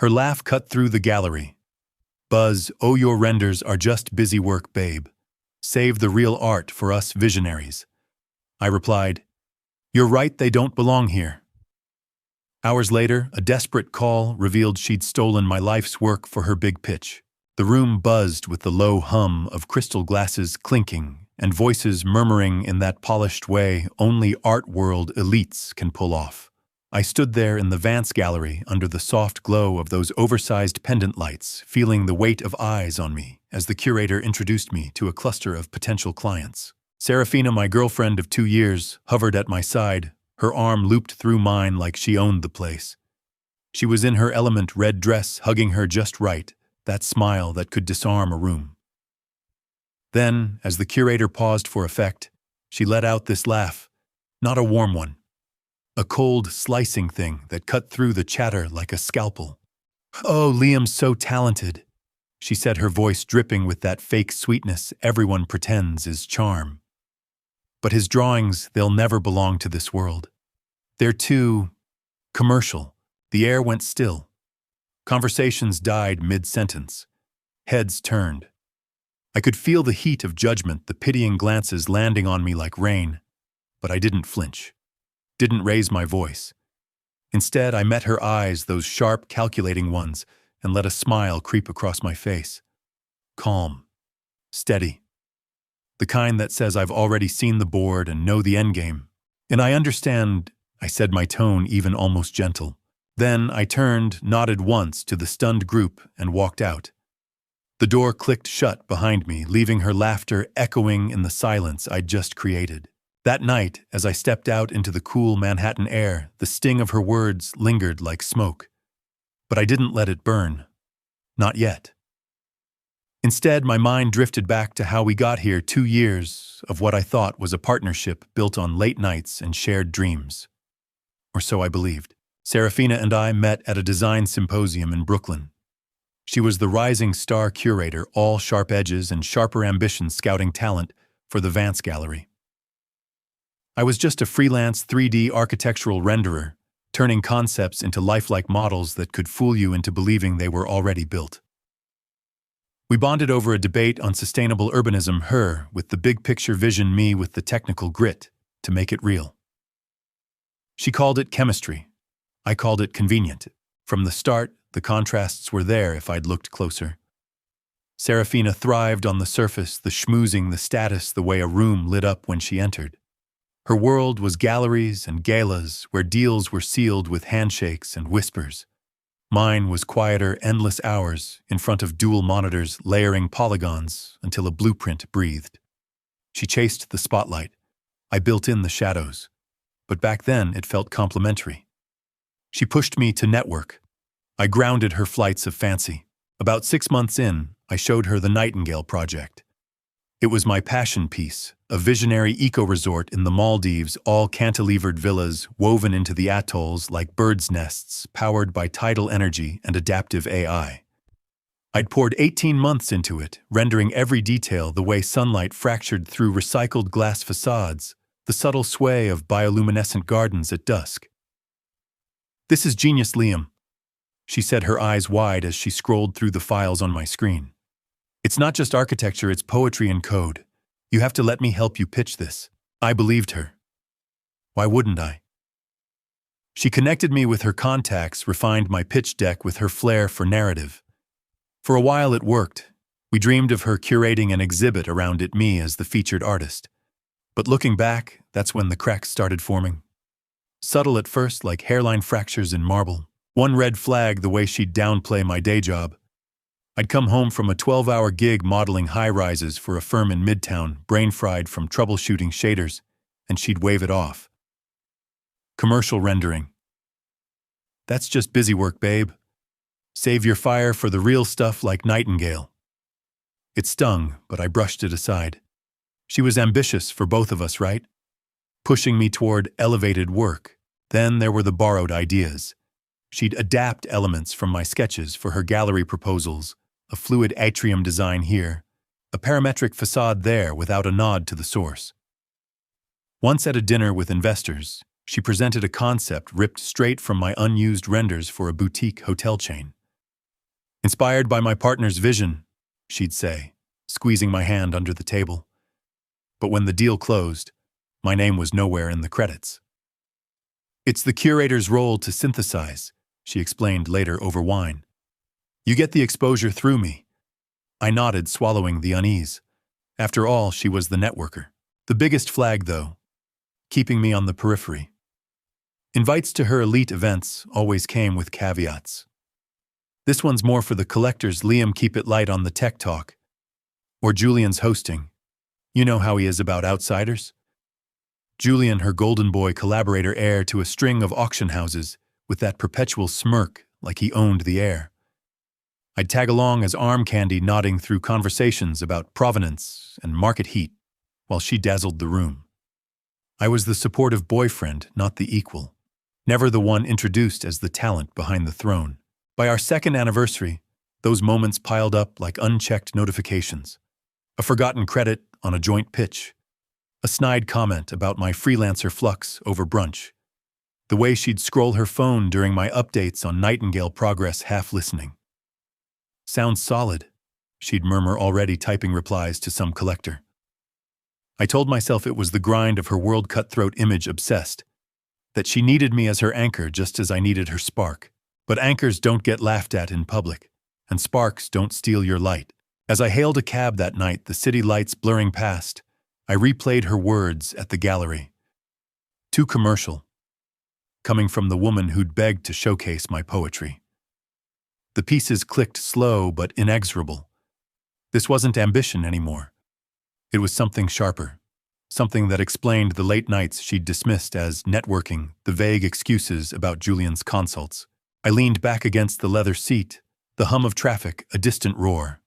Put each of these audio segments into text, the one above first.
Her laugh cut through the gallery. Buzz, oh, your renders are just busy work, babe. Save the real art for us visionaries. I replied, you're right, they don't belong here. Hours later, a desperate call revealed she'd stolen my life's work for her big pitch. The room buzzed with the low hum of crystal glasses clinking and voices murmuring in that polished way only art world elites can pull off. I stood there in the Vance Gallery under the soft glow of those oversized pendant lights, feeling the weight of eyes on me as the curator introduced me to a cluster of potential clients. Serafina, my girlfriend of 2 years, hovered at my side, her arm looped through mine like she owned the place. She was in her element red dress, hugging her just right, that smile that could disarm a room. Then, as the curator paused for effect, she let out this laugh, not a warm one. A cold, slicing thing that cut through the chatter like a scalpel. Oh, Liam's so talented, she said, her voice dripping with that fake sweetness everyone pretends is charm. But his drawings, they'll never belong to this world. They're too commercial. The air went still. Conversations died mid-sentence. Heads turned. I could feel the heat of judgment, the pitying glances landing on me like rain, but I didn't flinch. Didn't raise my voice. Instead, I met her eyes, those sharp, calculating ones, and let a smile creep across my face. Calm. Steady. The kind that says I've already seen the board and know the endgame. And I understand, I said, my tone even almost gentle. Then I turned, nodded once to the stunned group, and walked out. The door clicked shut behind me, leaving her laughter echoing in the silence I'd just created. That night, as I stepped out into the cool Manhattan air, the sting of her words lingered like smoke. But I didn't let it burn. Not yet. Instead, my mind drifted back to how we got here, 2 years of what I thought was a partnership built on late nights and shared dreams. Or so I believed. Serafina and I met at a design symposium in Brooklyn. She was the rising star curator, all sharp edges and sharper ambitions scouting talent for the Vance Gallery. I was just a freelance 3D architectural renderer, turning concepts into lifelike models that could fool you into believing they were already built. We bonded over a debate on sustainable urbanism, her with the big picture vision, me with the technical grit to make it real. She called it chemistry. I called it convenient. From the start, the contrasts were there if I'd looked closer. Serafina thrived on the surface, the schmoozing, the status, the way a room lit up when she entered. Her world was galleries and galas where deals were sealed with handshakes and whispers. Mine was quieter, endless hours in front of dual monitors layering polygons until a blueprint breathed. She chased the spotlight. I built in the shadows. But back then it felt complimentary. She pushed me to network. I grounded her flights of fancy. About 6 months in, I showed her the Nightingale project. It was my passion piece, a visionary eco-resort in the Maldives, all cantilevered villas woven into the atolls like birds' nests, powered by tidal energy and adaptive AI. I'd poured 18 months into it, rendering every detail the way sunlight fractured through recycled glass facades, the subtle sway of bioluminescent gardens at dusk. This is genius, Liam, she said, her eyes wide as she scrolled through the files on my screen. It's not just architecture, it's poetry and code. You have to let me help you pitch this. I believed her. Why wouldn't I? She connected me with her contacts, refined my pitch deck with her flair for narrative. For a while it worked. We dreamed of her curating an exhibit around it, me as the featured artist. But looking back, that's when the cracks started forming. Subtle at first, like hairline fractures in marble. One red flag, the way she'd downplay my day job. I'd come home from a 12-hour gig modeling high-rises for a firm in Midtown, brain-fried from troubleshooting shaders, and she'd wave it off. Commercial rendering. That's just busy work, babe. Save your fire for the real stuff like Nightingale. It stung, but I brushed it aside. She was ambitious for both of us, right? Pushing me toward elevated work. Then there were the borrowed ideas. She'd adapt elements from my sketches for her gallery proposals, a fluid atrium design here, a parametric facade there without a nod to the source. Once at a dinner with investors, she presented a concept ripped straight from my unused renders for a boutique hotel chain. Inspired by my partner's vision, she'd say, squeezing my hand under the table. But when the deal closed, my name was nowhere in the credits. It's the curator's role to synthesize, she explained later over wine. You get the exposure through me. I nodded, swallowing the unease. After all, she was the networker. The biggest flag, though, keeping me on the periphery. Invites to her elite events always came with caveats. This one's more for the collectors. Liam, keep it light on the tech talk. Or Julian's hosting. You know how he is about outsiders? Julian, her golden boy collaborator, heir to a string of auction houses, with that perpetual smirk like he owned the air. I'd tag along as arm candy, nodding through conversations about provenance and market heat, while she dazzled the room. I was the supportive boyfriend, not the equal. Never the one introduced as the talent behind the throne. By our second anniversary, those moments piled up like unchecked notifications. A forgotten credit on a joint pitch. A snide comment about my freelancer flux over brunch. The way she'd scroll her phone during my updates on Nightingale progress, half listening. Sounds solid, she'd murmur, already typing replies to some collector. I told myself it was the grind of her world cutthroat image obsessed, that she needed me as her anchor just as I needed her spark. But anchors don't get laughed at in public, and sparks don't steal your light. As I hailed a cab that night, the city lights blurring past, I replayed her words at the gallery. Too commercial, coming from the woman who'd begged to showcase my poetry. The pieces clicked, slow but inexorable. This wasn't ambition anymore. It was something sharper, something that explained the late nights she'd dismissed as networking, the vague excuses about Julian's consults. I leaned back against the leather seat, the hum of traffic, a distant roar.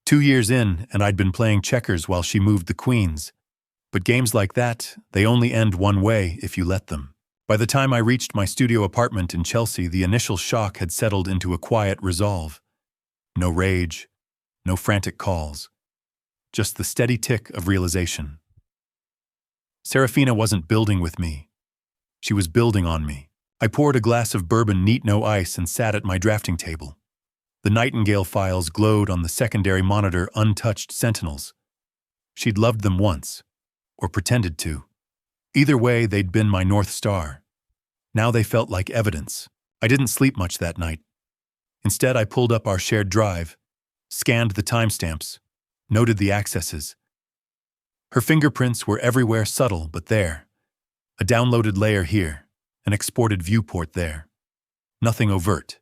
2 years in, and I'd been playing checkers while she moved the queens. But games like that, they only end one way if you let them. By the time I reached my studio apartment in Chelsea, the initial shock had settled into a quiet resolve. No rage, no frantic calls. Just the steady tick of realization. Serafina wasn't building with me. She was building on me. I poured a glass of bourbon, neat, no ice, and sat at my drafting table. The Nightingale files glowed on the secondary monitor, untouched sentinels. She'd loved them once, or pretended to. Either way, they'd been my North Star. Now they felt like evidence. I didn't sleep much that night. Instead, I pulled up our shared drive, scanned the timestamps, noted the accesses. Her fingerprints were everywhere, subtle but there. A downloaded layer here. An exported viewport there. Nothing overt.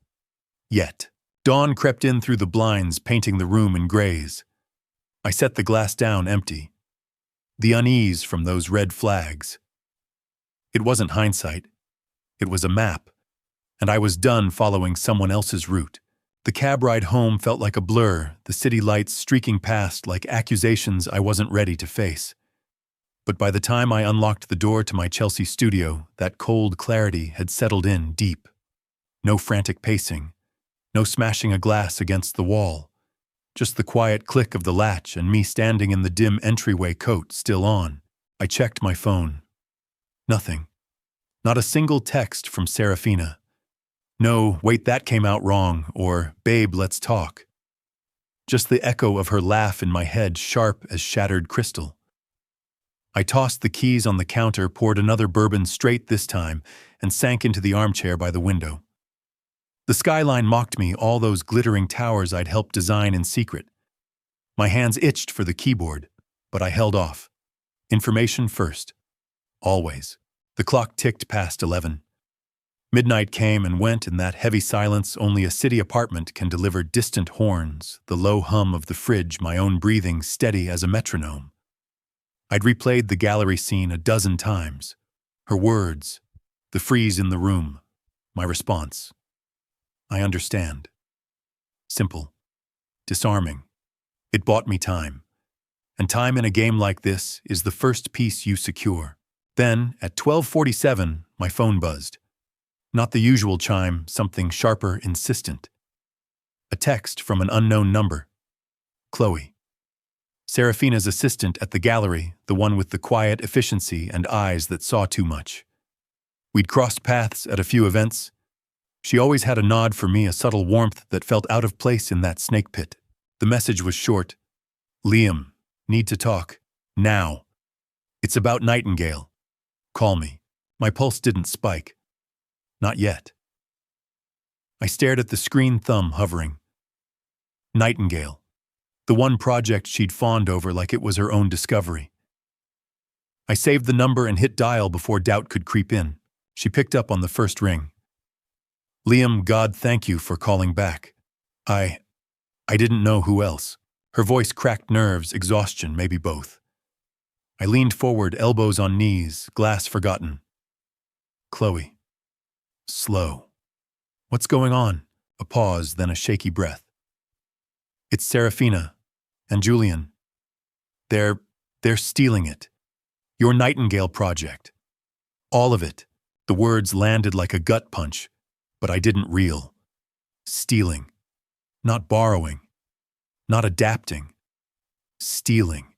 Yet. Dawn crept in through the blinds, painting the room in grays. I set the glass down empty. The unease from those red flags. It wasn't hindsight. It was a map. And I was done following someone else's route. The cab ride home felt like a blur, the city lights streaking past like accusations I wasn't ready to face. But by the time I unlocked the door to my Chelsea studio, that cold clarity had settled in deep. No frantic pacing, no smashing a glass against the wall, just the quiet click of the latch and me standing in the dim entryway, coat still on. I checked my phone. Nothing. Not a single text from Serafina. No, wait, that came out wrong, or babe, let's talk. Just the echo of her laugh in my head, sharp as shattered crystal. I tossed the keys on the counter, poured another bourbon straight this time, and sank into the armchair by the window. The skyline mocked me, all those glittering towers I'd helped design in secret. My hands itched for the keyboard, but I held off. Information first. Always. The clock ticked past 11. Midnight came and went in that heavy silence only a city apartment can deliver. Distant horns, the low hum of the fridge, my own breathing steady as a metronome. I'd replayed the gallery scene a dozen times. Her words, the freeze in the room, my response. I understand. Simple. Disarming. It bought me time. And time in a game like this is the first piece you secure. Then, at 12:47, my phone buzzed. Not the usual chime, something sharper, insistent. A text from an unknown number. Chloe. Serafina's assistant at the gallery, the one with the quiet efficiency and eyes that saw too much. We'd crossed paths at a few events. She always had a nod for me, a subtle warmth that felt out of place in that snake pit. The message was short. Liam, need to talk. Now. It's about Nightingale. Call me. My pulse didn't spike. Not yet. I stared at the screen, thumb hovering. Nightingale. The one project she'd fawned over like it was her own discovery. I saved the number and hit dial before doubt could creep in. She picked up on the first ring. Liam, God, thank you for calling back. I didn't know who else. Her voice cracked nerves, exhaustion, maybe both. I leaned forward, elbows on knees, glass forgotten. Chloe. Slow. What's going on? A pause, then a shaky breath. It's Serafina and Julian. They're stealing it. Your Nightingale project. All of it. The words landed like a gut punch, but I didn't reel. Stealing. Not borrowing. Not adapting. Stealing.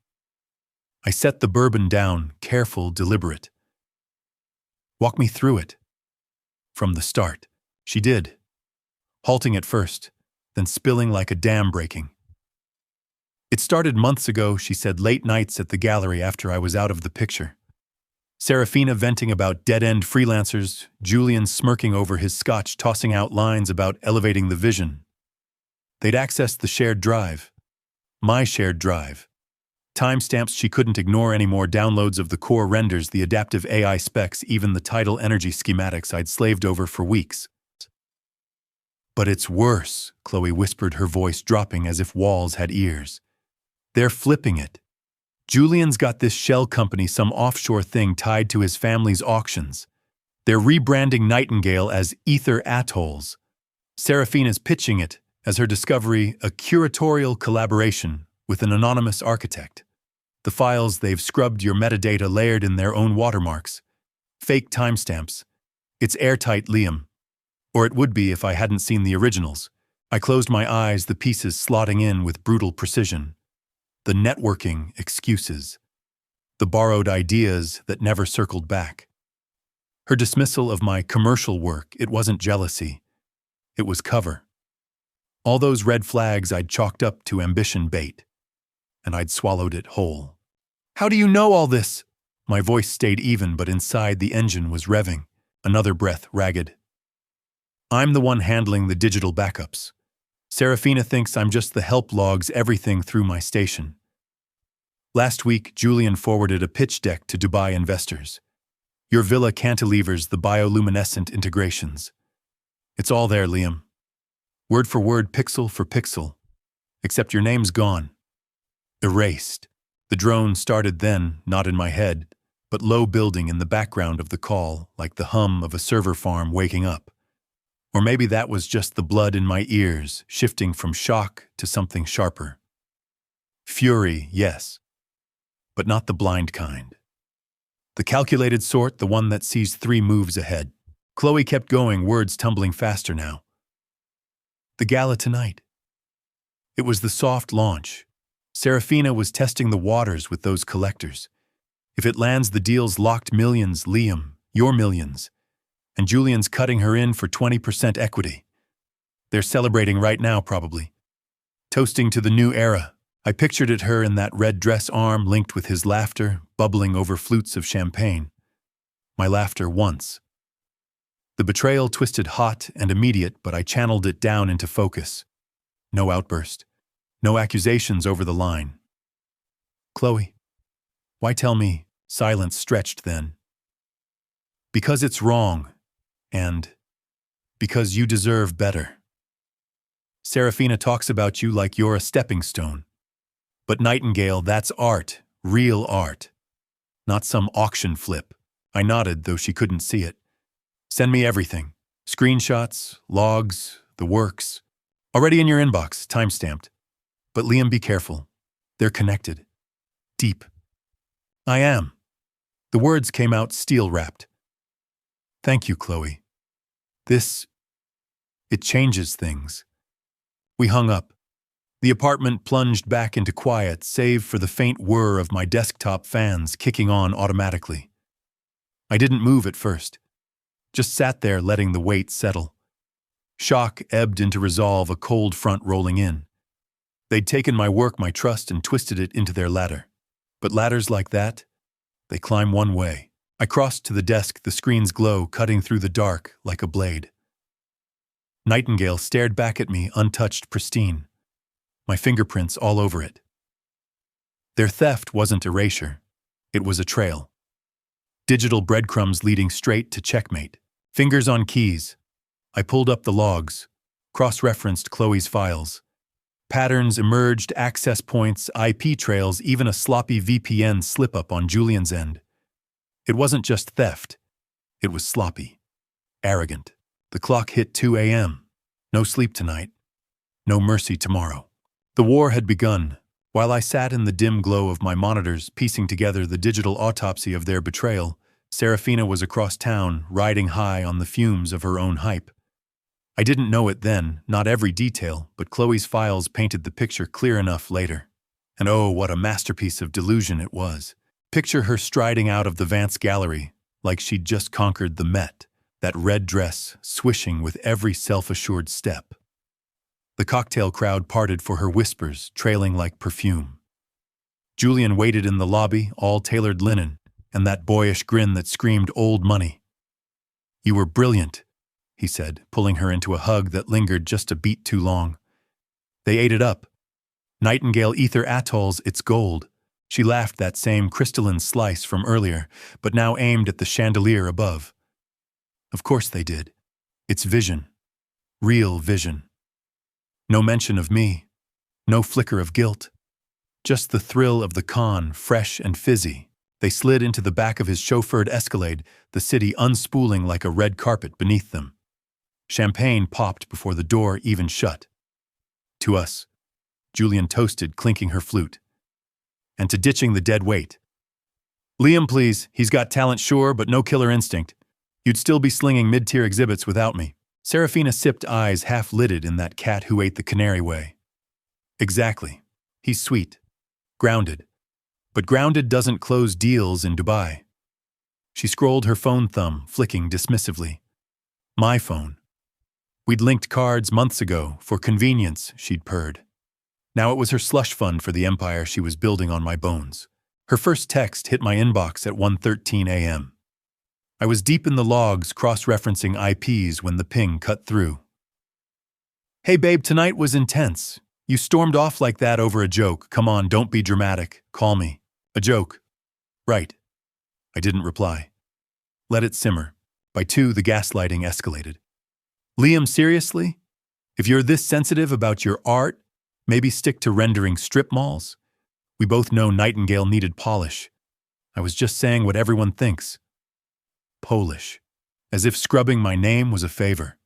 I set the bourbon down, careful, deliberate. Walk me through it. From the start. She did. Halting at first, then spilling like a dam breaking. It started months ago, she said, late nights at the gallery after I was out of the picture. Serafina venting about dead-end freelancers, Julian smirking over his scotch, tossing out lines about elevating the vision. They'd accessed the shared drive. My shared drive. Timestamps she couldn't ignore anymore, downloads of the core renders, the adaptive AI specs, even the tidal energy schematics I'd slaved over for weeks. But it's worse, Chloe whispered, her voice dropping as if walls had ears. They're flipping it. Julian's got this shell company, some offshore thing tied to his family's auctions. They're rebranding Nightingale as Ether Atolls. Serafina's pitching it as her discovery, a curatorial collaboration with an anonymous architect. The files, they've scrubbed your metadata layered in their own watermarks. Fake timestamps. It's airtight, Liam. Or it would be if I hadn't seen the originals. I closed my eyes, the pieces slotting in with brutal precision. The networking excuses. The borrowed ideas that never circled back. Her dismissal of my commercial work, it wasn't jealousy. It was cover. All those red flags I'd chalked up to ambition bait. And I'd swallowed it whole. How do you know all this? My voice stayed even, but inside the engine was revving. Another breath, ragged. I'm the one handling the digital backups. Serafina thinks I'm just the help logs everything through my station. Last week, Julian forwarded a pitch deck to Dubai investors. Your villa cantilevers, the bioluminescent integrations. It's all there, Liam. Word for word, pixel for pixel. Except your name's gone. Erased. The drone started then, not in my head, but low building in the background of the call, like the hum of a server farm waking up. Or maybe that was just the blood in my ears, shifting from shock to something sharper. Fury, yes. But not the blind kind. The calculated sort, the one that sees 3 moves ahead. Chloe kept going, words tumbling faster now. The gala tonight. It was the soft launch. Serafina was testing the waters with those collectors. If it lands, the deal's locked. Millions, Liam, your millions. And Julian's cutting her in for 20% equity. They're celebrating right now, probably. Toasting to the new era. I pictured it, her in that red dress, arm linked with his laughter, bubbling over flutes of champagne. My laughter once. The betrayal twisted hot and immediate, but I channeled it down into focus. No outburst. No accusations over the line. Chloe, why tell me? Silence stretched then. Because it's wrong. And because you deserve better. Serafina talks about you like you're a stepping stone. But Nightingale, that's art, real art. Not some auction flip. I nodded, though she couldn't see it. Send me everything. Screenshots, logs, the works. Already in your inbox, timestamped. But Liam, be careful. They're connected. Deep. I am. The words came out steel-wrapped. Thank you, Chloe. It changes things. We hung up. The apartment plunged back into quiet, save for the faint whir of my desktop fans kicking on automatically. I didn't move at first. Just sat there letting the weight settle. Shock ebbed into resolve, a cold front rolling in. They'd taken my work, my trust, and twisted it into their ladder. But ladders like that, they climb one way. I crossed to the desk, the screen's glow cutting through the dark like a blade. Nightingale stared back at me, untouched, pristine. My fingerprints all over it. Their theft wasn't erasure. It was a trail. Digital breadcrumbs leading straight to checkmate. Fingers on keys. I pulled up the logs, cross-referenced Chloe's files. Patterns emerged, access points, IP trails, even a sloppy VPN slip-up on Julian's end. It wasn't just theft. It was sloppy. Arrogant. The clock hit 2 a.m. No sleep tonight. No mercy tomorrow. The war had begun. While I sat in the dim glow of my monitors, piecing together the digital autopsy of their betrayal, Serafina was across town, riding high on the fumes of her own hype. I didn't know it then, not every detail, but Chloe's files painted the picture clear enough later. And oh, what a masterpiece of delusion it was. Picture her striding out of the Vance Gallery, like she'd just conquered the Met, that red dress swishing with every self-assured step. The cocktail crowd parted for her whispers, trailing like perfume. Julian waited in the lobby, all tailored linen, and that boyish grin that screamed old money. "You were brilliant," he said, pulling her into a hug that lingered just a beat too long. They ate it up. Nightingale Ether Atolls, it's gold. She laughed, that same crystalline slice from earlier, but now aimed at the chandelier above. Of course they did. It's vision. Real vision. No mention of me. No flicker of guilt. Just the thrill of the con, fresh and fizzy. They slid into the back of his chauffeured Escalade, the city unspooling like a red carpet beneath them. Champagne popped before the door even shut. To us, Julian toasted, clinking her flute. And to ditching the dead weight. "Liam, please, he's got talent sure, but no killer instinct. You'd still be slinging mid-tier exhibits without me." Serafina sipped, eyes half-lidded in that cat who ate the canary way. Exactly. He's sweet. Grounded. But grounded doesn't close deals in Dubai. She scrolled her phone thumb, flicking dismissively. My phone. We'd linked cards months ago, for convenience, she'd purred. Now it was her slush fund for the empire she was building on my bones. Her first text hit my inbox at 1:13 a.m. I was deep in the logs, cross-referencing IPs when the ping cut through. "Hey babe, tonight was intense. You stormed off like that over a joke. Come on, don't be dramatic. Call me. A joke." "Right." I didn't reply. Let it simmer. By 2, the gaslighting escalated. "Liam, seriously? If you're this sensitive about your art, maybe stick to rendering strip malls? We both know Nightingale needed polish. I was just saying what everyone thinks." Polish. As if scrubbing my name was a favor.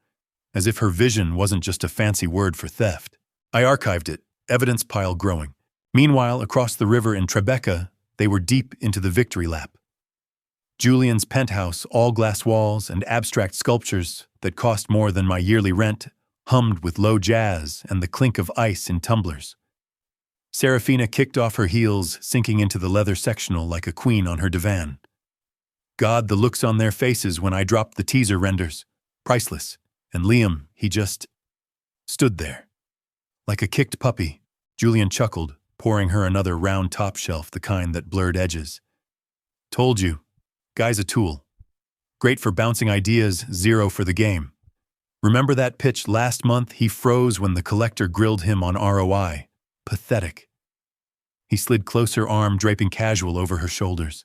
As if her vision wasn't just a fancy word for theft. I archived it, evidence pile growing. Meanwhile, across the river in Tribeca, they were deep into the victory lap. Julian's penthouse, all glass walls and abstract sculptures that cost more than my yearly rent, hummed with low jazz and the clink of ice in tumblers. Serafina kicked off her heels, sinking into the leather sectional like a queen on her divan. God, the looks on their faces when I dropped the teaser renders. Priceless. And Liam, he just stood there. Like a kicked puppy, Julian chuckled, pouring her another round top shelf, the kind that blurred edges. "Told you. Guy's a tool. Great for bouncing ideas, zero for the game. Remember that pitch last month? He froze when the collector grilled him on ROI. Pathetic." He slid closer, arm draping casual over her shoulders.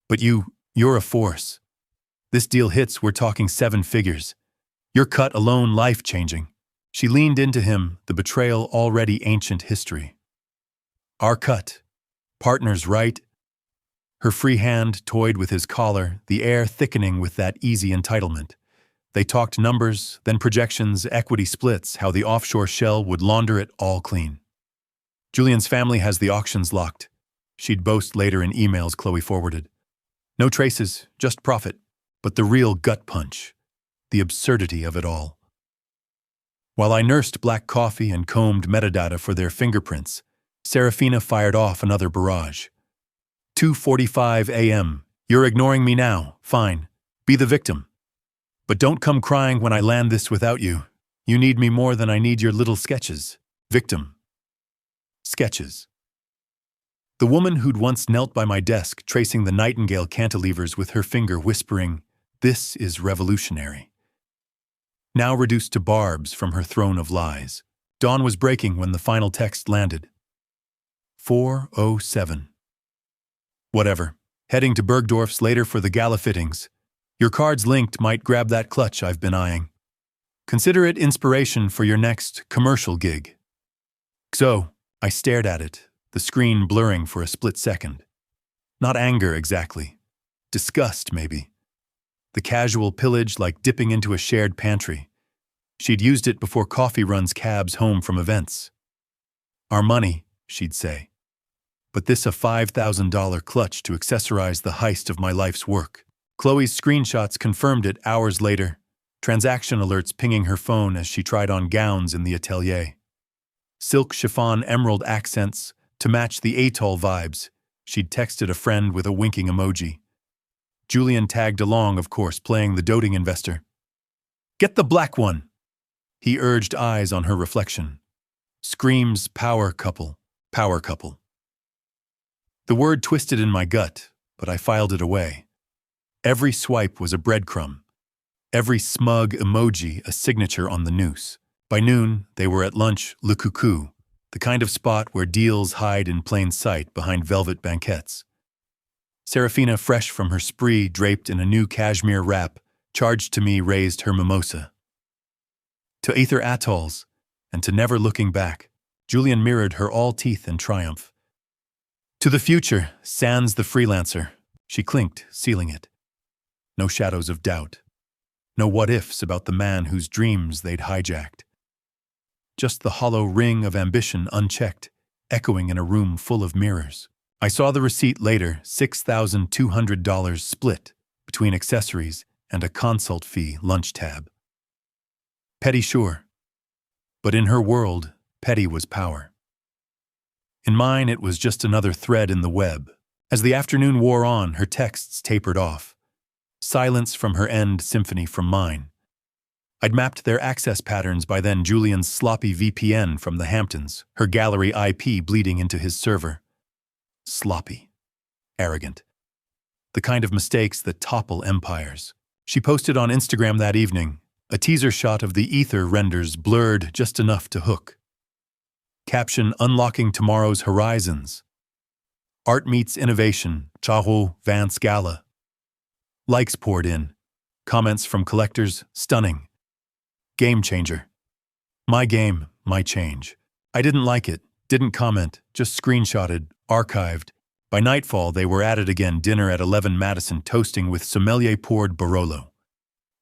"But you're a force. This deal hits, we're talking 7 figures. Your cut alone life-changing." She leaned into him, the betrayal already ancient history. "Our cut. Partners, right?" Her free hand toyed with his collar, the air thickening with that easy entitlement. They talked numbers, then projections, equity splits, how the offshore shell would launder it all clean. "Julian's family has the auctions locked," she'd boast later in emails Chloe forwarded. "No traces, just profit. But the real gut punch. The absurdity of it all." While I nursed black coffee and combed metadata for their fingerprints, Serafina fired off another barrage. 2:45 a.m. "You're ignoring me now. Fine. Be the victim." But don't come crying when I land this without you. You need me more than I need your little sketches. Victim. Sketches. The woman who'd once knelt by my desk tracing the nightingale cantilevers with her finger whispering, "This is revolutionary," now reduced to barbs from her throne of lies. Dawn was breaking when the final text landed. 4:07. Whatever. Heading to Bergdorf's later for the gala fittings. Your cards linked might grab that clutch I've been eyeing. Consider it inspiration for your next commercial gig. So, I stared at it, the screen blurring for a split second. Not anger exactly. Disgust, maybe. The casual pillage like dipping into a shared pantry. She'd used it before coffee runs cabs home from events. Our money, she'd say. But this a $5,000 clutch to accessorize the heist of my life's work. Chloe's screenshots confirmed it hours later, transaction alerts pinging her phone as she tried on gowns in the atelier. Silk chiffon emerald accents to match the atoll vibes. She'd texted a friend with a winking emoji. Julian tagged along, of course, playing the doting investor. "Get the black one," he urged, eyes on her reflection. Screams power couple, power couple. The word twisted in my gut, but I filed it away. Every swipe was a breadcrumb. Every smug emoji a signature on the noose. By noon, they were at lunch Le Coucou, the kind of spot where deals hide in plain sight behind velvet banquettes. Serafina, fresh from her spree, draped in a new cashmere wrap, charged to me raised her mimosa. To Aether Atolls, and to never looking back, Julian mirrored her all teeth in triumph. To the future, sans the freelancer, she clinked, sealing it. No shadows of doubt. No what-ifs about the man whose dreams they'd hijacked. Just the hollow ring of ambition unchecked, echoing in a room full of mirrors. I saw the receipt later, $6,200 split between accessories and a consult fee lunch tab. Petty, sure. But in her world, petty was power. In mine, it was just another thread in the web. As the afternoon wore on, her texts tapered off. Silence from her end, symphony from mine. I'd mapped their access patterns by then. Julian's sloppy VPN from the Hamptons, her gallery IP bleeding into his server. Sloppy. Arrogant. The kind of mistakes that topple empires. She posted on Instagram that evening, a teaser shot of the ether renders blurred just enough to hook. Caption: Unlocking Tomorrow's Horizons. Art meets innovation, Chaho Vance Gala. Likes poured in. Comments from collectors, stunning. Game changer. My game, my change. I didn't like it, didn't comment, just screenshotted, archived. By nightfall, they were at it again, dinner at 11 Madison, toasting with sommelier-poured Barolo.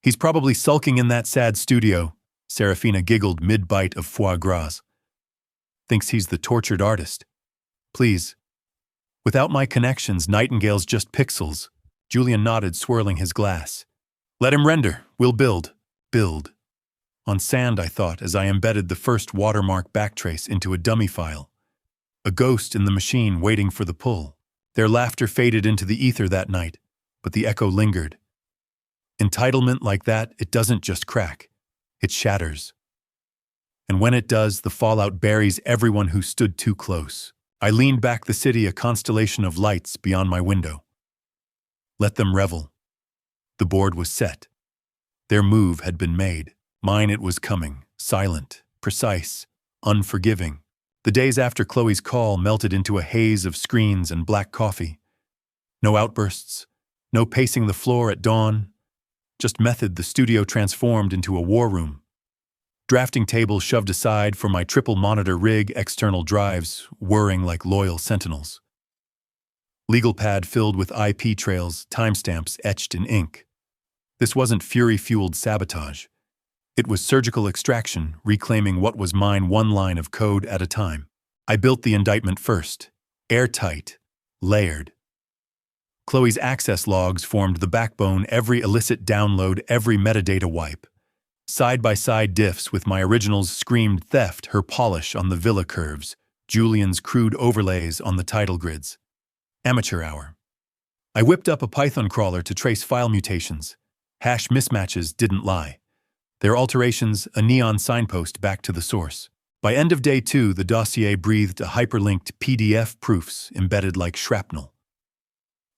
He's probably sulking in that sad studio, Serafina giggled mid-bite of foie gras. Thinks he's the tortured artist. Please. Without my connections, Nightingale's just pixels. Julian nodded, swirling his glass. Let him render. We'll build. Build. On sand, I thought, as I embedded the first watermark backtrace into a dummy file. A ghost in the machine waiting for the pull. Their laughter faded into the ether that night, but the echo lingered. Entitlement like that, it doesn't just crack. It shatters. And when it does, the fallout buries everyone who stood too close. I leaned back, the city a constellation of lights beyond my window. Let them revel. The board was set. Their move had been made. Mine, it was coming, silent, precise, unforgiving. The days after Chloe's call melted into a haze of screens and black coffee. No outbursts, no pacing the floor at dawn. Just method. The studio transformed into a war room. Drafting table shoved aside for my triple monitor rig, external drives whirring like loyal sentinels. Legal pad filled with IP trails, timestamps etched in ink. This wasn't fury-fueled sabotage. It was surgical extraction, reclaiming what was mine one line of code at a time. I built the indictment first. Airtight. Layered. Chloe's access logs formed the backbone, every illicit download, every metadata wipe. Side-by-side diffs with my originals screamed theft, her polish on the villa curves, Julian's crude overlays on the title grids. Amateur hour. I whipped up a Python crawler to trace file mutations. Hash mismatches didn't lie. Their alterations, a neon signpost back to the source. By end of day 2, the dossier breathed a hyperlinked PDF proofs embedded like shrapnel.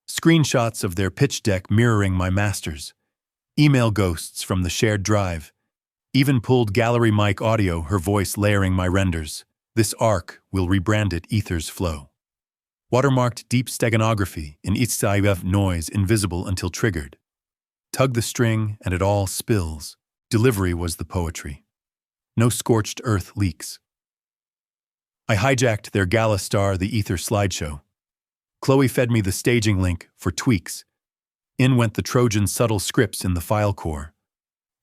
Screenshots of their pitch deck mirroring my master's. Email ghosts from the shared drive. Even pulled gallery mic audio, her voice layering my renders. This arc, we'll rebrand it Ether's Flow. Watermarked deep steganography in each side of noise invisible until triggered. Tug the string and it all spills. Delivery was the poetry. No scorched earth leaks. I hijacked their gala star, the Ether slideshow. Chloe fed me the staging link for tweaks. In went the Trojan subtle scripts in the file core.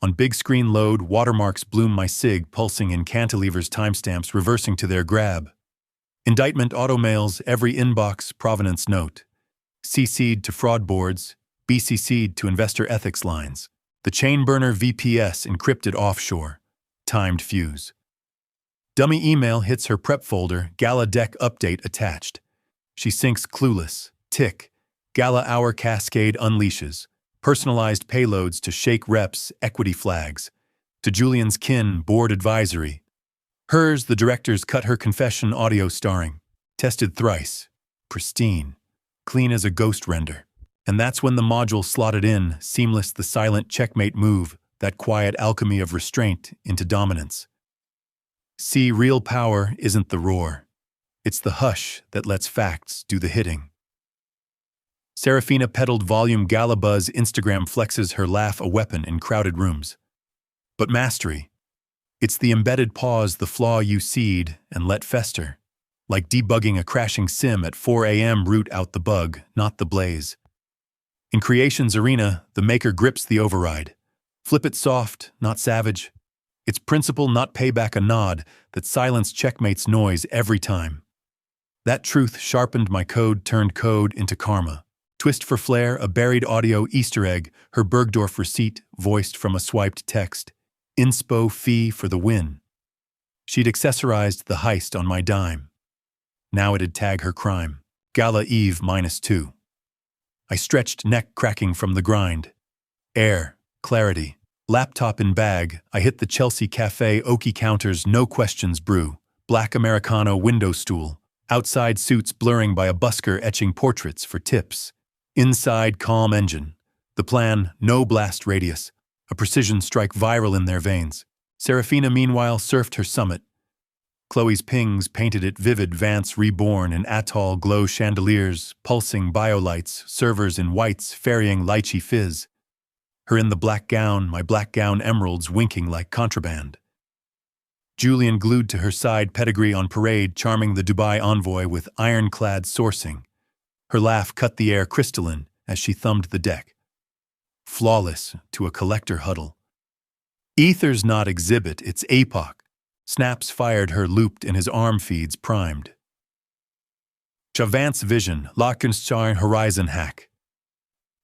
On big screen load, watermarks bloom my SIG, pulsing in cantilevers, timestamps reversing to their grab. Indictment automails every inbox provenance note. CC'd to fraud boards, BCC'd to investor ethics lines. The chain burner VPS encrypted offshore. Timed fuse. Dummy email hits her prep folder, gala deck update attached. She syncs clueless. Tick. Gala hour cascade unleashes. Personalized payloads to shake reps, equity flags. To Julian's kin, board advisory. Hers, the director's cut her confession audio starring. Tested thrice. Pristine. Clean as a ghost render. And that's when the module slotted in, seamless the silent checkmate move, that quiet alchemy of restraint into dominance. See, real power isn't the roar. It's the hush that lets facts do the hitting. Serafina pedaled volume gala buzz, Instagram flexes her laugh a weapon in crowded rooms. But mastery, it's the embedded pause, the flaw you seed and let fester. Like debugging a crashing sim at 4 a.m. root out the bug, not the blaze. In creation's arena, the maker grips the override. Flip it soft, not savage. It's principle, not payback, a nod that silence checkmates noise every time. That truth sharpened my code, turned code into karma. Twist for flair, a buried audio Easter egg, her Bergdorf receipt voiced from a swiped text. Inspo fee for the win. She'd accessorized the heist on my dime. Now it'd tag her crime. Gala Eve -2. I stretched, neck cracking from the grind. Air, clarity, laptop in bag. I hit the Chelsea Cafe, oaky counters, no questions brew. Black Americano window stool. Outside suits blurring by a busker etching portraits for tips. Inside calm engine. The plan, no blast radius. A precision strike viral in their veins. Serafina meanwhile surfed her summit. Chloe's pings painted it vivid, Vance reborn in atoll glow chandeliers, pulsing biolights, servers in whites ferrying lychee fizz. Her in the black gown, my black gown emeralds winking like contraband. Julian glued to her side, pedigree on parade, charming the Dubai envoy with ironclad sourcing. Her laugh cut the air crystalline as she thumbed the deck. Flawless to a collector huddle. Ether's not exhibit, it's APOC. Snaps fired her looped and his arm feeds primed. Chavance vision, Lockenstein horizon hack.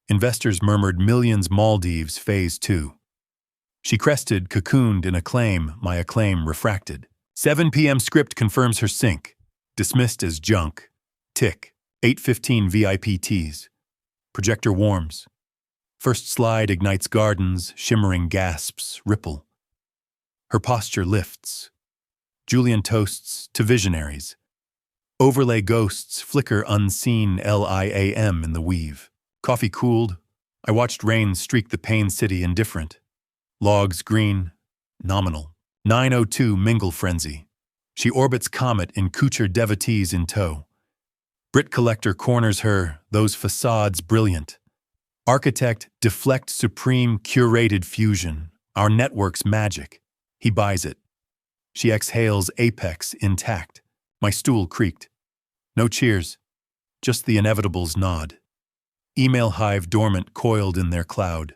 Investors murmured millions Maldives phase 2. She crested, cocooned in acclaim, my acclaim refracted. 7 p.m. script confirms her sync. Dismissed as junk. Tick. 8:15 VIP tease. Projector warms. First slide ignites gardens, shimmering gasps, ripple. Her posture lifts. Julian toasts to visionaries. Overlay ghosts flicker unseen LIAM in the weave. Coffee cooled. I watched rain streak the Pain City indifferent. Logs green, nominal. 9:02 mingle frenzy. She orbits comet in Kuchar devotees in tow. Brit collector corners her, those facades brilliant. Architect deflect supreme curated fusion. Our network's magic. He buys it. She exhales apex intact. My stool creaked. No cheers. Just the inevitable's nod. Email hive dormant coiled in their cloud.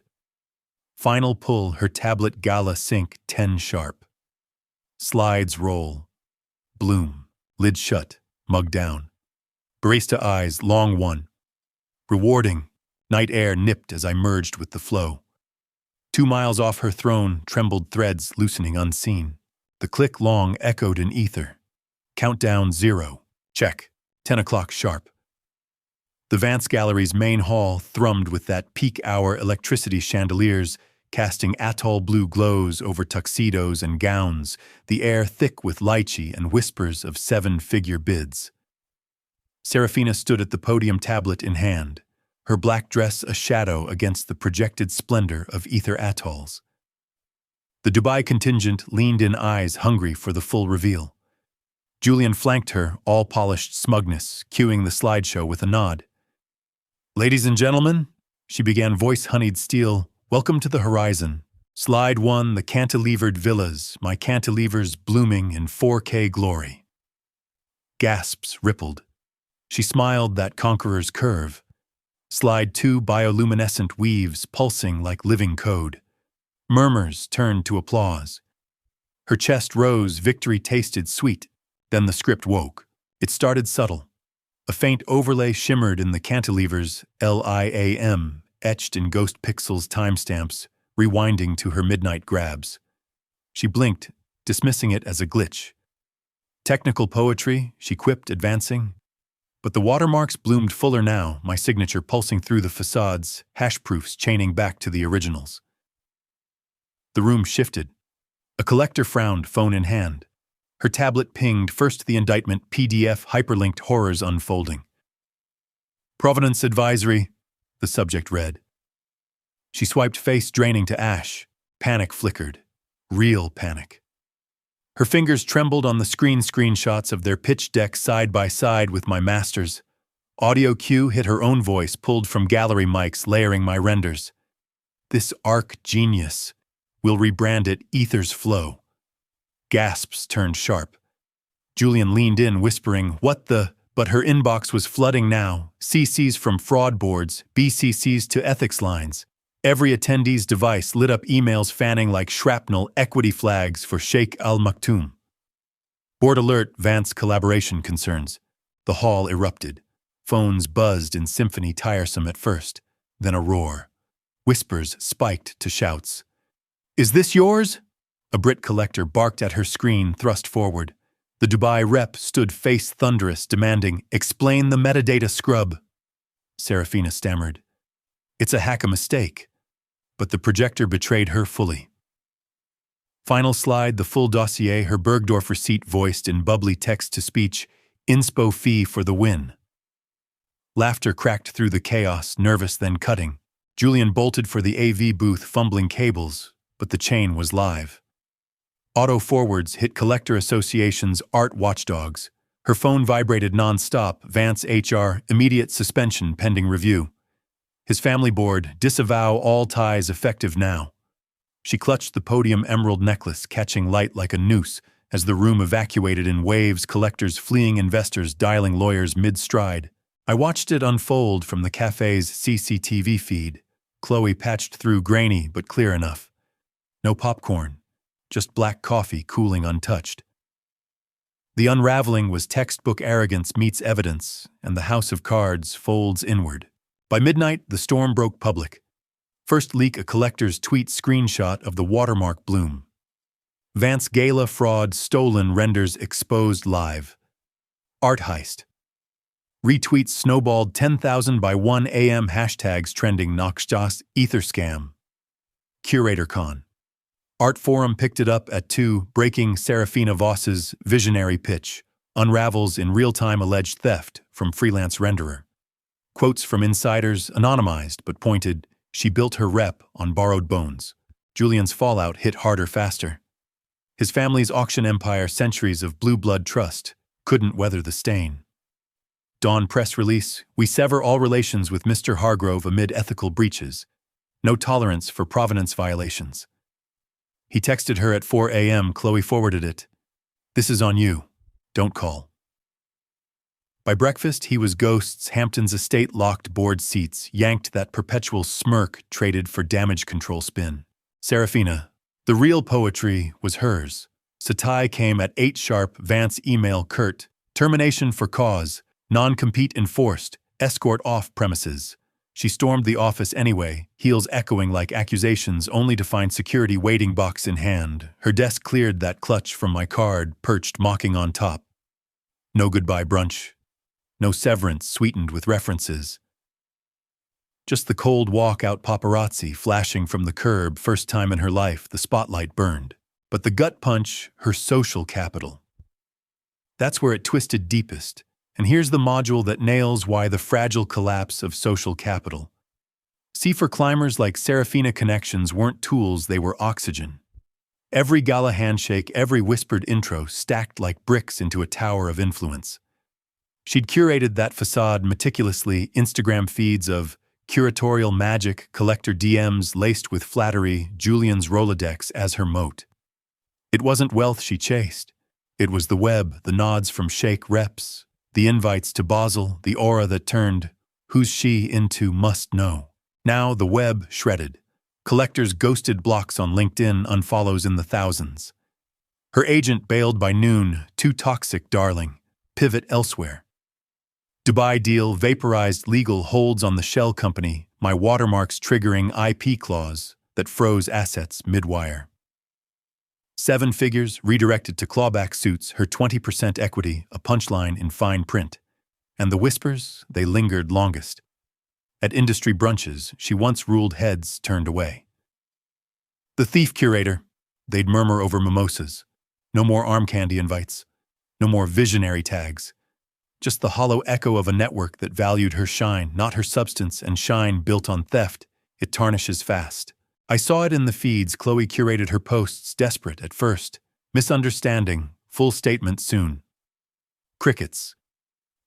Final pull, her tablet gala sync 10 sharp. Slides roll. Bloom. Lid shut. Mug down. Barista eyes, long one. Rewarding. Night air nipped as I merged with the flow. 2 miles off her throne, trembled threads loosening unseen. The click long echoed in ether. Countdown 0. Check. 10 o'clock sharp. The Vance Gallery's main hall thrummed with that peak-hour electricity chandeliers, casting atoll blue glows over tuxedos and gowns, the air thick with lychee and whispers of seven-figure bids. Serafina stood at the podium, tablet in hand, her black dress a shadow against the projected splendor of ether atolls. The Dubai contingent leaned in, eyes hungry for the full reveal. Julian flanked her, all polished smugness, cueing the slideshow with a nod. "Ladies and gentlemen," she began, voice-honeyed steel, "welcome to the horizon. Slide 1, the cantilevered villas, my cantilevers blooming in 4K glory." Gasps rippled. She smiled, that conqueror's curve. Slide 2, bioluminescent weaves pulsing like living code. Murmurs turned to applause. Her chest rose, victory tasted sweet. Then the script woke. It started subtle. A faint overlay shimmered in the cantilevers, LIAM, etched in ghost pixels timestamps, rewinding to her midnight grabs. She blinked, dismissing it as a glitch. "Technical poetry," she quipped, advancing. But the watermarks bloomed fuller now, my signature pulsing through the facades, hash-proofs chaining back to the originals. The room shifted. A collector frowned, phone in hand. Her tablet pinged, first the indictment, PDF, hyperlinked, horrors unfolding. "Provenance advisory," the subject read. She swiped, face draining to ash. Panic flickered. Real panic. Her fingers trembled on the screenshots of their pitch deck side by side with my master's. Audio cue hit her own voice, pulled from gallery mics, layering my renders. "This arc genius. We'll rebrand it Ether's Flow." Gasps turned sharp. Julian leaned in, whispering, "What the?" But her inbox was flooding now. CCs from fraud boards, BCCs to ethics lines. Every attendee's device lit up, emails fanning like shrapnel, equity flags for Sheikh Al Maktoum. Board alert, Vance collaboration concerns. The hall erupted. Phones buzzed in symphony, tiresome at first, then a roar. Whispers spiked to shouts. "Is this yours?" A Brit collector barked at her screen, thrust forward. The Dubai rep stood, face thunderous, demanding, "Explain the metadata, scrub." Serafina stammered, "It's a hack, a mistake." But the projector betrayed her fully. Final slide, the full dossier, her Bergdorf receipt voiced in bubbly text-to-speech, "Inspo fee for the win." Laughter cracked through the chaos, nervous then cutting. Julian bolted for the AV booth, fumbling cables, but the chain was live. Auto forwards hit Collector Association's art watchdogs. Her phone vibrated non-stop. Vance HR, immediate suspension pending review. His family board, disavow all ties effective now. She clutched the podium emerald necklace, catching light like a noose as the room evacuated in waves, collectors fleeing, investors dialing lawyers mid-stride. I watched it unfold from the cafe's CCTV feed. Chloe patched through, grainy but clear enough. No popcorn. Just black coffee cooling untouched. The unraveling was textbook arrogance meets evidence, and the house of cards folds inward. By midnight, the storm broke public. First leak, a collector's tweet screenshot of the watermark bloom. Vance Gala fraud, stolen renders exposed live. Art heist. Retweets snowballed, 10,000 by 1 a.m. hashtags trending, Noxjas ether scam. Curator con. Art Forum picked it up at 2, breaking Serafina Voss's visionary pitch. Unravels in real-time alleged theft from freelance renderer. Quotes from insiders, anonymized but pointed, she built her rep on borrowed bones. Julian's fallout hit harder, faster. His family's auction empire, centuries of blue blood trust, couldn't weather the stain. Dawn press release, we sever all relations with Mr. Hargrove amid ethical breaches. No tolerance for provenance violations. He texted her at 4 a.m. Chloe forwarded it. This is on you. Don't call. By breakfast, he was ghosts. Hampton's estate locked board seats, yanked that perpetual smirk traded for damage control spin. Serafina. The real poetry was hers. Satai came at 8 sharp, Vance email curt. Termination for cause. Non-compete enforced. Escort off premises. She stormed the office anyway, heels echoing like accusations, only to find security waiting, box in hand. Her desk cleared, that clutch from my card, perched mocking on top. No goodbye brunch. No severance sweetened with references. Just the cold walk-out paparazzi flashing from the curb, first time in her life the spotlight burned. But the gut punch, her social capital. That's where it twisted deepest, and here's the module that nails why the fragile collapse of social capital. See, for climbers like Serafina, connections weren't tools, they were oxygen. Every gala handshake, every whispered intro stacked like bricks into a tower of influence. She'd curated that facade meticulously, Instagram feeds of curatorial magic, collector DMs laced with flattery, Julian's Rolodex as her moat. It wasn't wealth she chased. It was the web, the nods from Sheikh reps, the invites to Basel, the aura that turned who's she into must know. Now the web shredded. Collectors ghosted blocks on LinkedIn, unfollows in the thousands. Her agent bailed by noon, too toxic, darling, pivot elsewhere. Dubai deal, vaporized legal holds on the shell company, my watermarks triggering IP clause that froze assets mid-wire. 7 figures redirected to clawback suits, her 20% equity, a punchline in fine print. And the whispers, they lingered longest. At industry brunches, she once ruled heads turned away. The thief curator, they'd murmur over mimosas. No more arm candy invites. No more visionary tags. Just the hollow echo of a network that valued her shine, not her substance, and shine built on theft. It tarnishes fast. I saw it in the feeds. Chloe curated her posts, desperate at first. Misunderstanding, full statement soon. Crickets.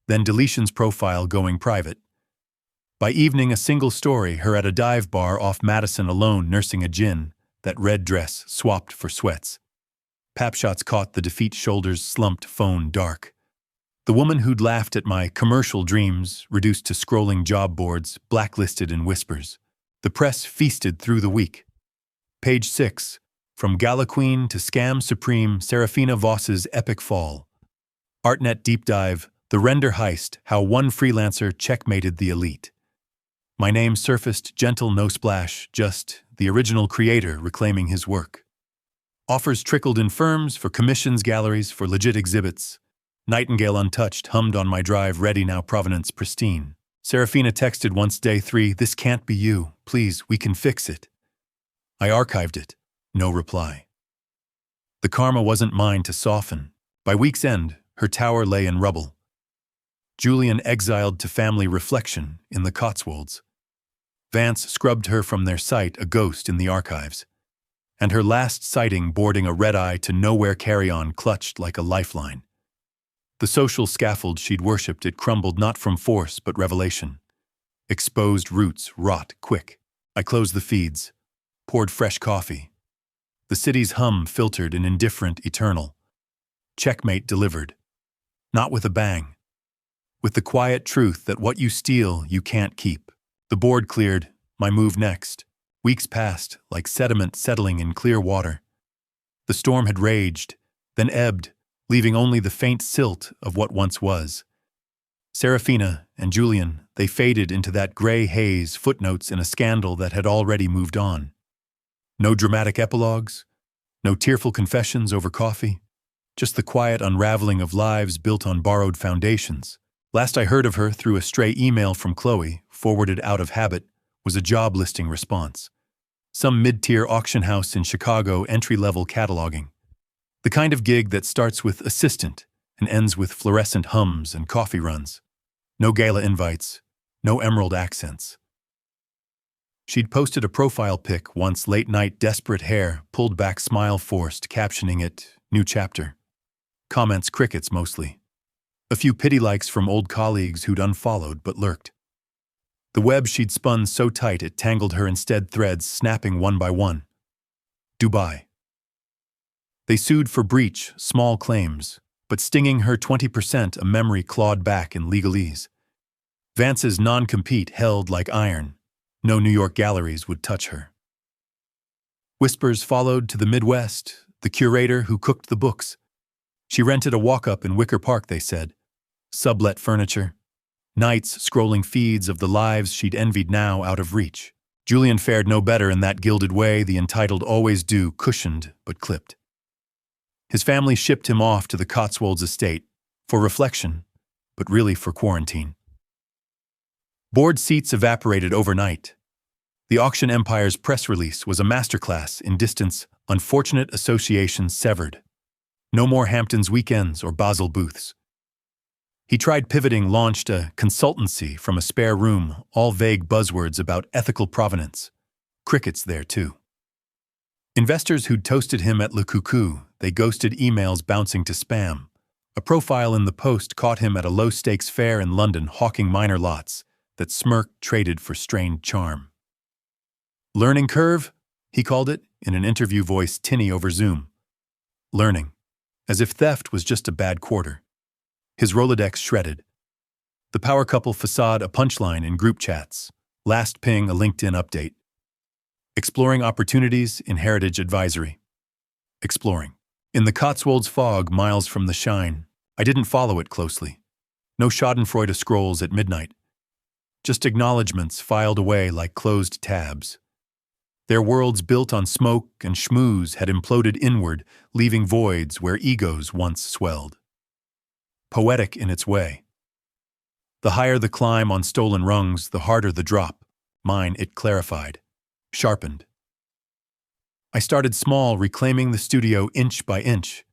Then deletions, profile going private. By evening, a single story, her at a dive bar off Madison alone nursing a gin, that red dress swapped for sweats. Pap shots caught the defeat, shoulders slumped, phone dark. The woman who'd laughed at my commercial dreams, reduced to scrolling job boards, blacklisted in whispers. The press feasted through the week. Page 6. From Gala Queen to Scam Supreme, Serafina Voss's epic fall. Artnet deep dive, the render heist, how one freelancer checkmated the elite. My name surfaced, gentle, no splash, just the original creator reclaiming his work. Offers trickled in firms, for commissions, galleries, for legit exhibits. Nightingale untouched, hummed on my drive, ready now, provenance pristine. Serafina texted once, day 3, this can't be you, please, we can fix it. I archived it, no reply. The karma wasn't mine to soften. By week's end, her tower lay in rubble. Julian exiled to family reflection in the Cotswolds. Vance scrubbed her from their sight, a ghost in the archives. And her last sighting, boarding a red-eye to nowhere carry-on, clutched like a lifeline. The social scaffold she'd worshipped, it crumbled not from force but revelation. Exposed roots rot quick. I closed the feeds, poured fresh coffee. The city's hum filtered in indifferent, eternal. Checkmate delivered. Not with a bang. With the quiet truth that what you steal, you can't keep. The board cleared, my move next. Weeks passed, like sediment settling in clear water. The storm had raged, then ebbed, leaving only the faint silt of what once was. Serafina and Julian, they faded into that gray haze, footnotes in a scandal that had already moved on. No dramatic epilogues, no tearful confessions over coffee, just the quiet unraveling of lives built on borrowed foundations. Last I heard of her through a stray email from Chloe, forwarded out of habit, was a job listing response. Some mid-tier auction house in Chicago, entry-level cataloging. The kind of gig that starts with assistant and ends with fluorescent hums and coffee runs. No gala invites, no emerald accents. She'd posted a profile pic once, late night, desperate hair, pulled back, smile forced, captioning it, new chapter. Comments, crickets mostly. A few pity likes from old colleagues who'd unfollowed but lurked. The web she'd spun so tight it tangled her, instead threads snapping one by one. Dubai. They sued for breach, small claims, but stinging her 20%, a memory clawed back in legalese. Vance's non-compete held like iron. No New York galleries would touch her. Whispers followed to the Midwest, the curator who cooked the books. She rented a walk-up in Wicker Park, they said. Sublet furniture. Nights scrolling feeds of the lives she'd envied, now out of reach. Julian fared no better in that gilded way the entitled always do, cushioned but clipped. His family shipped him off to the Cotswolds estate, for reflection, but really for quarantine. Board seats evaporated overnight. The auction empire's press release was a masterclass in distance, unfortunate associations severed. No more Hamptons weekends or Basel booths. He tried pivoting, launched a consultancy from a spare room, all vague buzzwords about ethical provenance. Crickets there, too. Investors who'd toasted him at Le Coucou, they ghosted, emails bouncing to spam. A profile in the Post caught him at a low-stakes fair in London hawking minor lots that Smirk traded for strained charm. Learning curve, he called it, in an interview voice tinny over Zoom. Learning, as if theft was just a bad quarter. His Rolodex shredded. The power couple facade a punchline in group chats. Last ping a LinkedIn update. Exploring opportunities in Heritage Advisory. Exploring. In the Cotswolds fog, miles from the shine, I didn't follow it closely. No schadenfreude scrolls at midnight. Just acknowledgements filed away like closed tabs. Their worlds built on smoke and schmooze had imploded inward, leaving voids where egos once swelled. Poetic in its way. The higher the climb on stolen rungs, the harder the drop. Mine, it clarified, sharpened. I started small, reclaiming the studio inch by inch.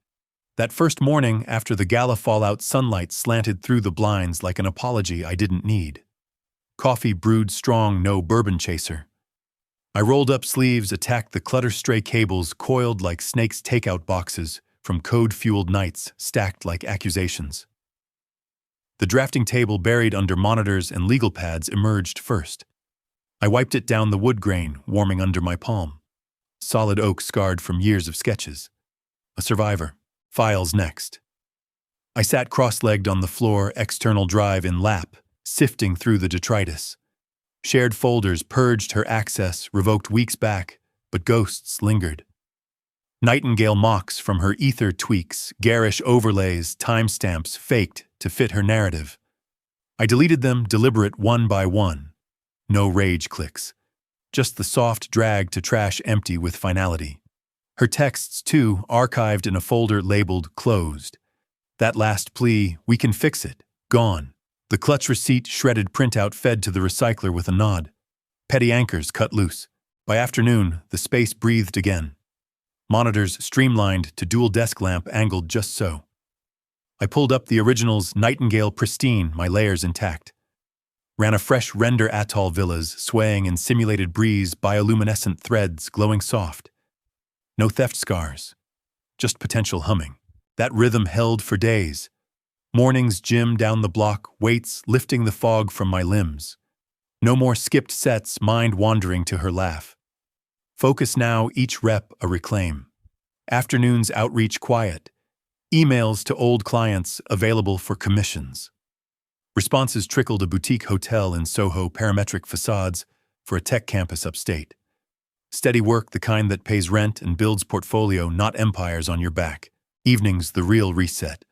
That first morning, after the gala fallout, sunlight slanted through the blinds like an apology I didn't need. Coffee brewed strong, no bourbon chaser. I rolled up sleeves, attacked the clutter-stray cables coiled like snakes' takeout boxes from code-fueled nights stacked like accusations. The drafting table buried under monitors and legal pads emerged first. I wiped it down, the wood grain warming under my palm. Solid oak scarred from years of sketches. A survivor. Files next. I sat cross-legged on the floor, external drive in lap, sifting through the detritus. Shared folders purged her access, revoked weeks back, but ghosts lingered. Nightingale mocks from her ether tweaks, garish overlays, timestamps faked to fit her narrative. I deleted them, deliberate, one by one. No rage clicks. Just the soft drag to trash empty with finality. Her texts, too, archived in a folder labeled closed. That last plea, we can fix it, gone. The clutch receipt shredded printout fed to the recycler with a nod. Petty anchors cut loose. By afternoon, the space breathed again. Monitors streamlined to dual desk lamp angled just so. I pulled up the original's Nightingale pristine, my layers intact. Ran a fresh render atoll villas swaying in simulated breeze, bioluminescent threads glowing soft. No theft scars. Just potential humming. That rhythm held for days. Mornings gym down the block, weights lifting the fog from my limbs. No more skipped sets, mind wandering to her laugh. Focus now, each rep a reclaim. Afternoons outreach quiet. Emails to old clients available for commissions. Responses trickled, a boutique hotel in Soho, parametric facades for a tech campus upstate. Steady work, the kind that pays rent and builds portfolio, not empires on your back. Evenings, the real reset.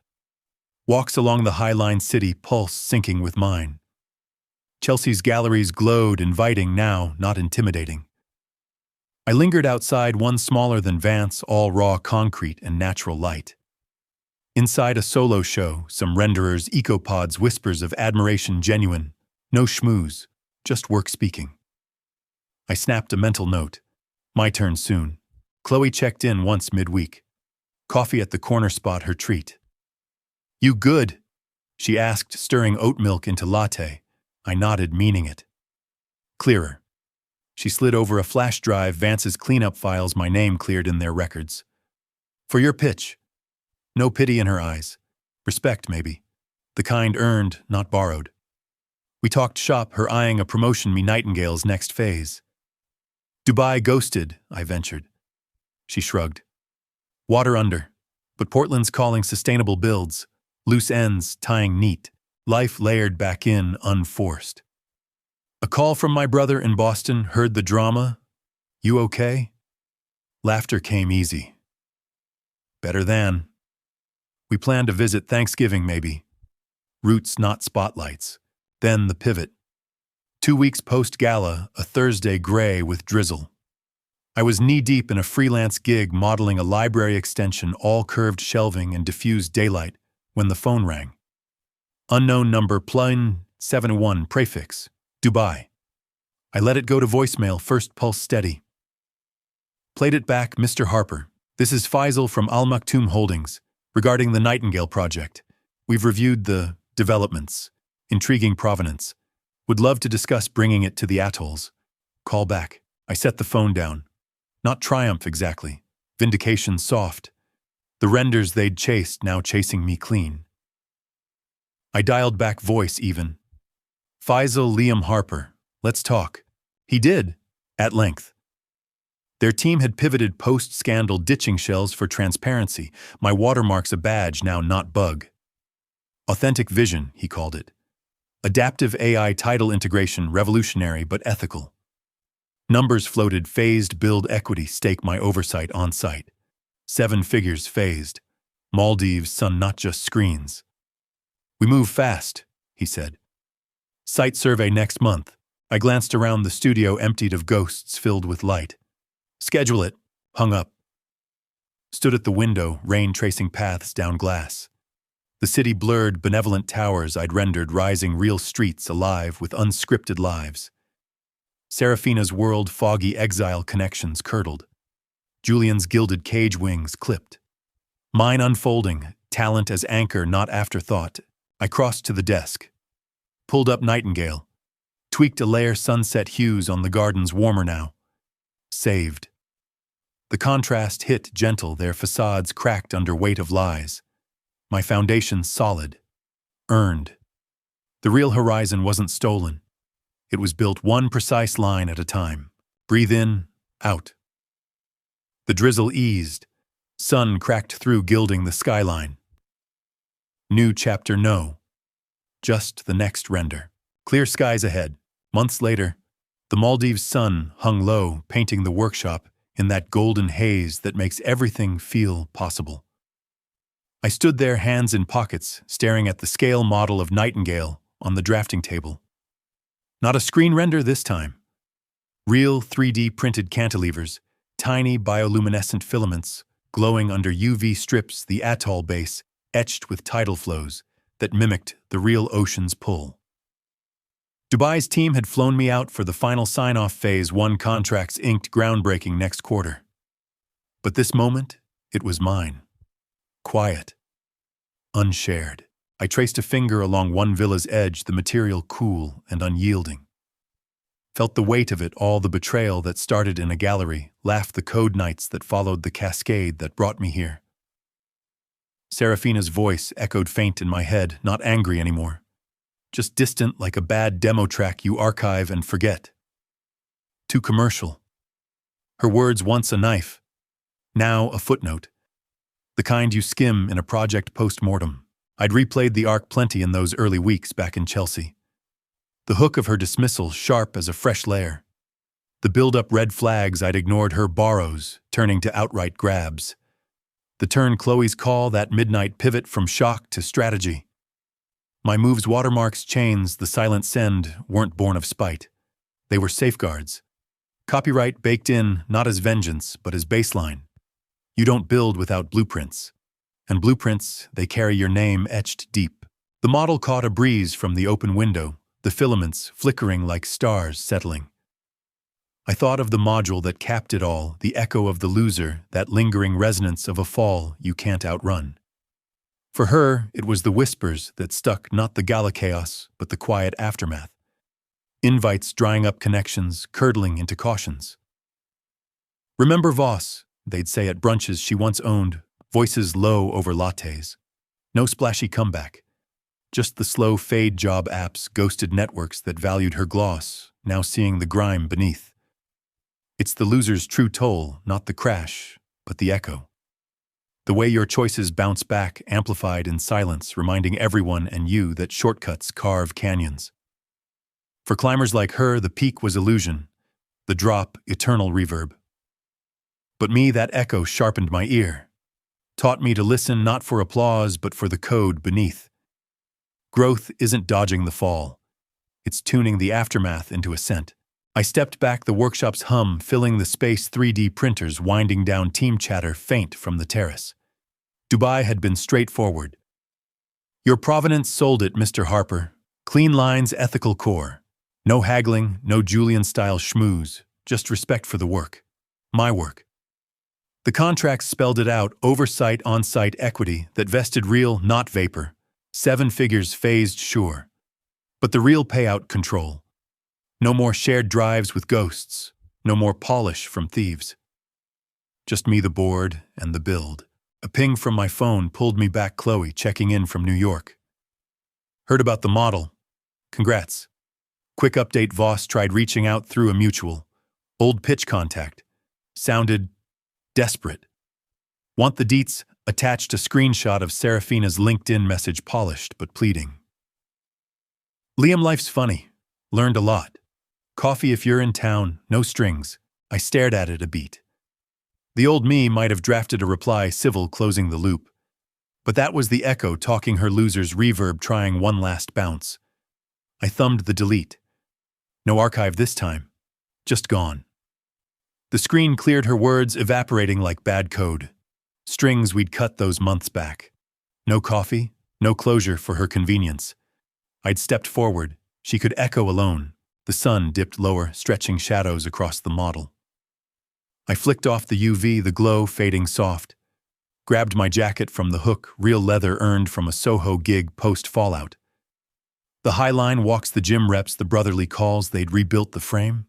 Walks along the High Line city, pulse syncing with mine. Chelsea's galleries glowed, inviting now, not intimidating. I lingered outside, one smaller than Vance, all raw concrete and natural light. Inside a solo show, some renderers, ecopods, whispers of admiration genuine. No schmooze, just work speaking. I snapped a mental note. My turn soon. Chloe checked in once midweek. Coffee at the corner spot, her treat. You good? She asked, stirring oat milk into latte. I nodded, meaning it. Clearer. She slid over a flash drive, Vance's cleanup files, my name cleared in their records. For your pitch. No pity in her eyes. Respect, maybe. The kind earned, not borrowed. We talked shop, her eyeing a promotion, me Nightingale's next phase. Dubai ghosted, I ventured. She shrugged. Water under. But Portland's calling sustainable builds. Loose ends tying neat. Life layered back in, unforced. A call from my brother in Boston, heard the drama. You okay? Laughter came easy. Better than. We planned to visit Thanksgiving, maybe. Roots, not spotlights. Then the pivot. 2 weeks post-gala, a Thursday gray with drizzle. I was knee-deep in a freelance gig modeling a library extension, all curved shelving and diffused daylight, when the phone rang. Unknown number, +71, prefix. Dubai. I let it go to voicemail, first pulse steady. Played it back, Mr. Harper. This is Faisal from Al Maktoum Holdings. Regarding the Nightingale project, we've reviewed the developments. Intriguing provenance. Would love to discuss bringing it to the atolls. Call back. I set the phone down. Not triumph exactly. Vindication soft. The renders they'd chased now chasing me clean. I dialed back, voice even. Faisal Liam Harper. Let's talk. He did, at length. Their team had pivoted post-scandal ditching shells for transparency. My watermark's a badge, now not bug. Authentic vision, he called it. Adaptive AI title integration, revolutionary but ethical. Numbers floated, phased build equity, stake my oversight on site. 7 figures phased. Maldives sun, not just screens. We move fast, he said. Site survey next month. I glanced around the studio, emptied of ghosts filled with light. Schedule it. Hung up. Stood at the window, rain tracing paths down glass. The city blurred, benevolent towers I'd rendered rising, real streets alive with unscripted lives. Seraphina's world, foggy exile connections curdled. Julian's gilded cage wings clipped. Mine unfolding, talent as anchor, not afterthought. I crossed to the desk. Pulled up Nightingale. Tweaked a layer, sunset hues on the gardens, warmer now. Saved. The contrast hit gentle, their facades cracked under weight of lies. My foundation solid. Earned. The real horizon wasn't stolen. It was built one precise line at a time. Breathe in, out. The drizzle eased. Sun cracked through, gilding the skyline. New chapter, no. Just the next render. Clear skies ahead. Months later, the Maldives sun hung low, painting the workshop in that golden haze that makes everything feel possible. I stood there, hands in pockets, staring at the scale model of Nightingale on the drafting table. Not a screen render this time. Real 3D printed cantilevers, tiny bioluminescent filaments, glowing under UV strips, the atoll base etched with tidal flows that mimicked the real ocean's pull. Dubai's team had flown me out for the final sign-off phase, 1 contracts inked, groundbreaking next quarter. But this moment, it was mine. Quiet. Unshared. I traced a finger along one villa's edge, the material cool and unyielding. Felt the weight of it all, the betrayal that started in a gallery, laughed the code nights that followed the cascade that brought me here. Seraphina's voice echoed faint in my head, not angry anymore. Just distant, like a bad demo track you archive and forget. Too commercial. Her words, once a knife, now a footnote. The kind you skim in a project post-mortem. I'd replayed the arc plenty in those early weeks back in Chelsea. The hook of her dismissal, sharp as a fresh layer. The build-up red flags I'd ignored, her borrows, turning to outright grabs. The turn, Chloe's call, that midnight pivot from shock to strategy. My moves, watermarks, chains, the silent send, weren't born of spite. They were safeguards. Copyright baked in, not as vengeance, but as baseline. You don't build without blueprints. And blueprints, they carry your name etched deep. The model caught a breeze from the open window, the filaments flickering like stars settling. I thought of the module that capped it all, the echo of the loser, that lingering resonance of a fall you can't outrun. For her, it was the whispers that stuck, not the gala chaos, but the quiet aftermath. Invites drying up connections, curdling into cautions. Remember Voss, they'd say at brunches she once owned, voices low over lattes. No splashy comeback. Just the slow fade job apps, ghosted networks that valued her gloss, now seeing the grime beneath. It's the loser's true toll, not the crash, but the echo. The way your choices bounce back, amplified in silence, reminding everyone and you that shortcuts carve canyons. For climbers like her, the peak was illusion, the drop, eternal reverb. But me, that echo sharpened my ear, taught me to listen not for applause, but for the code beneath. Growth isn't dodging the fall. It's tuning the aftermath into ascent. I stepped back, the workshop's hum filling the space, 3D printers winding down, team chatter faint from the terrace. Dubai had been straightforward. Your provenance sold it, Mr. Harper. Clean lines, ethical core. No haggling, no Julian-style schmooze, just respect for the work. My work. The contracts spelled it out, oversight, on-site equity that vested real, not vapor. 7 figures phased, sure. But the real payout control. No more shared drives with ghosts. No more polish from thieves. Just me, the board, and the build. A ping from my phone pulled me back. Chloe, checking in from New York. Heard about the model. Congrats. Quick update. Voss tried reaching out through a mutual. Old pitch contact. Sounded desperate. Want the deets? Attached a screenshot of Serafina's LinkedIn message, polished but pleading. Liam, life's funny. Learned a lot. Coffee if you're in town, no strings. I stared at it a beat. The old me might have drafted a reply, civil, closing the loop. But that was the echo talking, her loser's reverb trying one last bounce. I thumbed the delete. No archive this time. Just gone. The screen cleared, her words evaporating like bad code. Strings we'd cut those months back. No coffee, no closure for her convenience. I'd stepped forward. She could echo alone. The sun dipped lower, stretching shadows across the model. I flicked off the UV, the glow fading soft. Grabbed my jacket from the hook, real leather earned from a Soho gig post-fallout. The Highline walks the gym reps, the brotherly calls, they'd rebuilt the frame.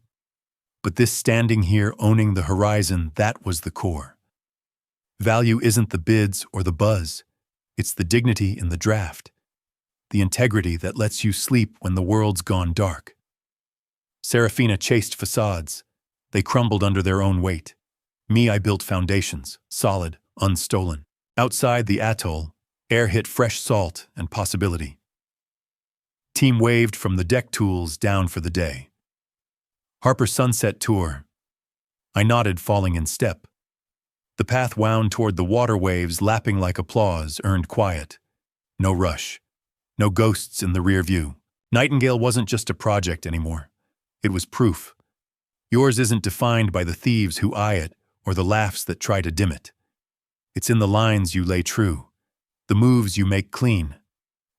But this standing here, owning the horizon, that was the core. Value isn't the bids or the buzz. It's the dignity in the draft. The integrity that lets you sleep when the world's gone dark. Serafina chased facades. They crumbled under their own weight. Me, I built foundations, solid, unstolen. Outside the atoll, air hit fresh salt and possibility. Team waved from the deck, tools down for the day. Harper Sunset Tour. I nodded, falling in step. The path wound toward the water waves, lapping like applause, earned quiet. No rush. No ghosts in the rear view. Nightingale wasn't just a project anymore. It was proof. Yours isn't defined by the thieves who eye it or the laughs that try to dim it. It's in the lines you lay true, the moves you make clean.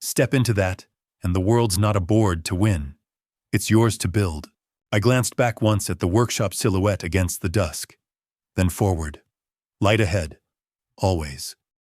Step into that, and the world's not a board to win. It's yours to build. I glanced back once at the workshop silhouette against the dusk, then forward. Light ahead, always.